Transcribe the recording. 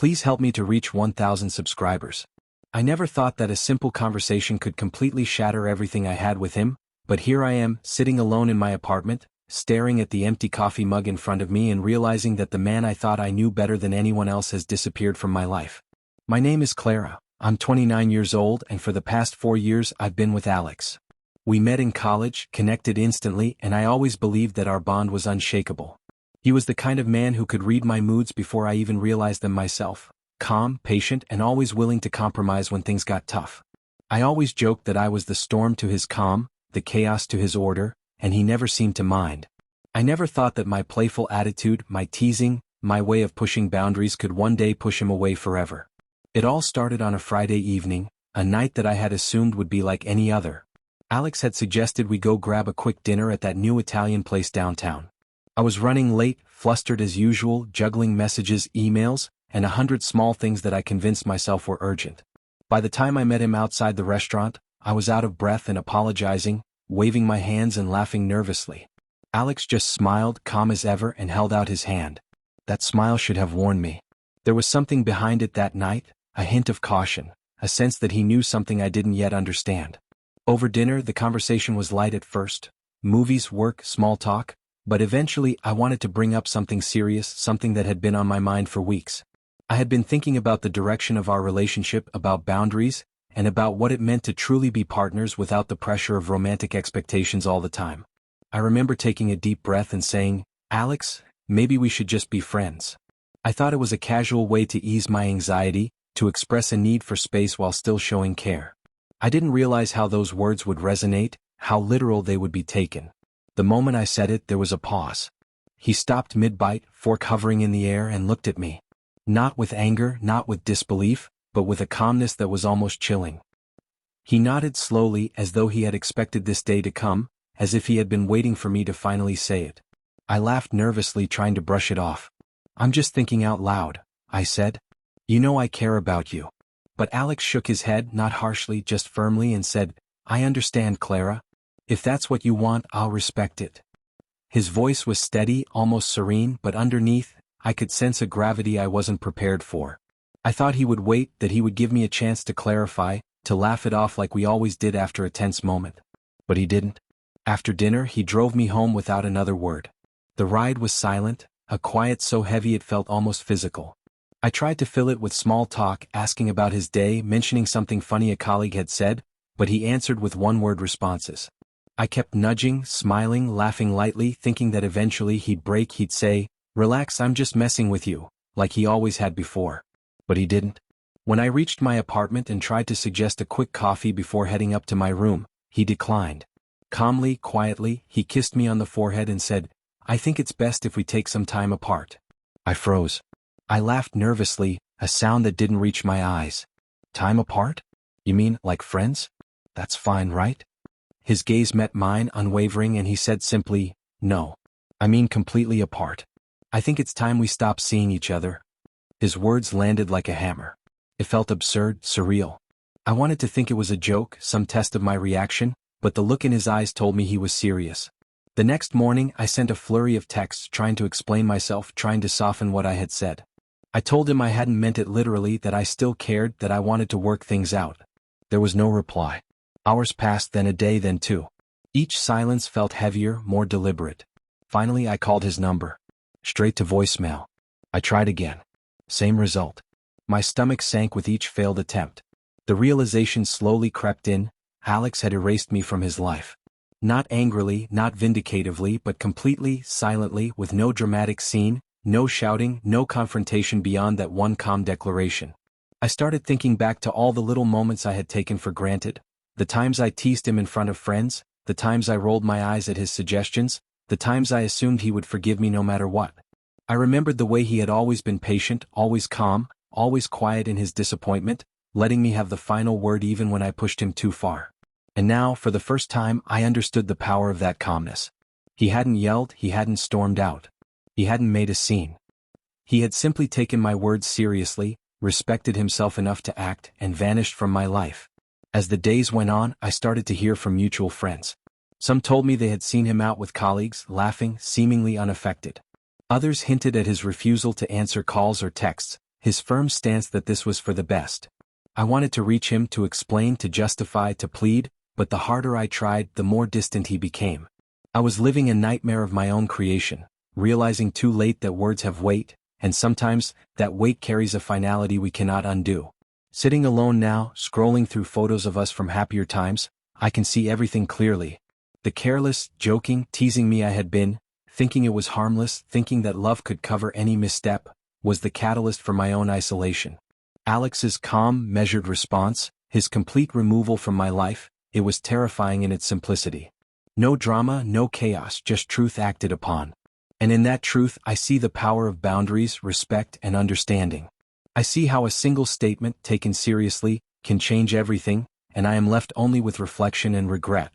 Please help me to reach 1,000 subscribers. I never thought that a simple conversation could completely shatter everything I had with him, but here I am, sitting alone in my apartment, staring at the empty coffee mug in front of me and realizing that the man I thought I knew better than anyone else has disappeared from my life. My name is Clara. I'm 29 years old, and for the past 4 years I've been with Alex. We met in college, connected instantly, and I always believed that our bond was unshakable. He was the kind of man who could read my moods before I even realized them myself, calm, patient, and always willing to compromise when things got tough. I always joked that I was the storm to his calm, the chaos to his order, and he never seemed to mind. I never thought that my playful attitude, my teasing, my way of pushing boundaries could one day push him away forever. It all started on a Friday evening, a night that I had assumed would be like any other. Alex had suggested we go grab a quick dinner at that new Italian place downtown. I was running late, flustered as usual, juggling messages, emails, and 100 small things that I convinced myself were urgent. By the time I met him outside the restaurant, I was out of breath and apologizing, waving my hands and laughing nervously. Alex just smiled, calm as ever, and held out his hand. That smile should have warned me. There was something behind it that night, a hint of caution, a sense that he knew something I didn't yet understand. Over dinner, the conversation was light at first. Movies, work, small talk. But eventually, I wanted to bring up something serious, something that had been on my mind for weeks. I had been thinking about the direction of our relationship, about boundaries, and about what it meant to truly be partners without the pressure of romantic expectations all the time. I remember taking a deep breath and saying, "Alex, maybe we should just be friends." I thought it was a casual way to ease my anxiety, to express a need for space while still showing care. I didn't realize how those words would resonate, how literal they would be taken. The moment I said it, there was a pause. He stopped mid-bite, fork hovering in the air, and looked at me. Not with anger, not with disbelief, but with a calmness that was almost chilling. He nodded slowly, as though he had expected this day to come, as if he had been waiting for me to finally say it. I laughed nervously, trying to brush it off. "I'm just thinking out loud," I said. "You know I care about you." But Alex shook his head, not harshly, just firmly, and said, "I understand, Clara. If that's what you want, I'll respect it." His voice was steady, almost serene, but underneath, I could sense a gravity I wasn't prepared for. I thought he would wait, that he would give me a chance to clarify, to laugh it off like we always did after a tense moment. But he didn't. After dinner, he drove me home without another word. The ride was silent, a quiet so heavy it felt almost physical. I tried to fill it with small talk, asking about his day, mentioning something funny a colleague had said, but he answered with one-word responses. I kept nudging, smiling, laughing lightly, thinking that eventually he'd break, he'd say, "Relax, I'm just messing with you," like he always had before. But he didn't. When I reached my apartment and tried to suggest a quick coffee before heading up to my room, he declined. Calmly, quietly, he kissed me on the forehead and said, "I think it's best if we take some time apart." I froze. I laughed nervously, a sound that didn't reach my eyes. "Time apart? You mean, like friends? That's fine, right?" His gaze met mine, unwavering, and he said simply, "No. I mean completely apart. I think it's time we stop seeing each other." His words landed like a hammer. It felt absurd, surreal. I wanted to think it was a joke, some test of my reaction, but the look in his eyes told me he was serious. The next morning, I sent a flurry of texts trying to explain myself, trying to soften what I had said. I told him I hadn't meant it literally, that I still cared, that I wanted to work things out. There was no reply. Hours passed, then a day, then two. Each silence felt heavier, more deliberate. Finally, I called his number. Straight to voicemail. I tried again. Same result. My stomach sank with each failed attempt. The realization slowly crept in: Alex had erased me from his life. Not angrily, not vindicatively, but completely, silently, with no dramatic scene, no shouting, no confrontation beyond that one calm declaration. I started thinking back to all the little moments I had taken for granted, the times I teased him in front of friends, the times I rolled my eyes at his suggestions, the times I assumed he would forgive me no matter what. I remembered the way he had always been patient, always calm, always quiet in his disappointment, letting me have the final word even when I pushed him too far. And now, for the first time, I understood the power of that calmness. He hadn't yelled, he hadn't stormed out. He hadn't made a scene. He had simply taken my words seriously, respected himself enough to act, and vanished from my life. As the days went on, I started to hear from mutual friends. Some told me they had seen him out with colleagues, laughing, seemingly unaffected. Others hinted at his refusal to answer calls or texts, his firm stance that this was for the best. I wanted to reach him, to explain, to justify, to plead, but the harder I tried, the more distant he became. I was living a nightmare of my own creation, realizing too late that words have weight, and sometimes, that weight carries a finality we cannot undo. Sitting alone now, scrolling through photos of us from happier times, I can see everything clearly. The careless, joking, teasing me I had been, thinking it was harmless, thinking that love could cover any misstep, was the catalyst for my own isolation. Alex's calm, measured response, his complete removal from my life, it was terrifying in its simplicity. No drama, no chaos, just truth acted upon. And in that truth I see the power of boundaries, respect, and understanding. I see how a single statement, taken seriously, can change everything, and I am left only with reflection and regret.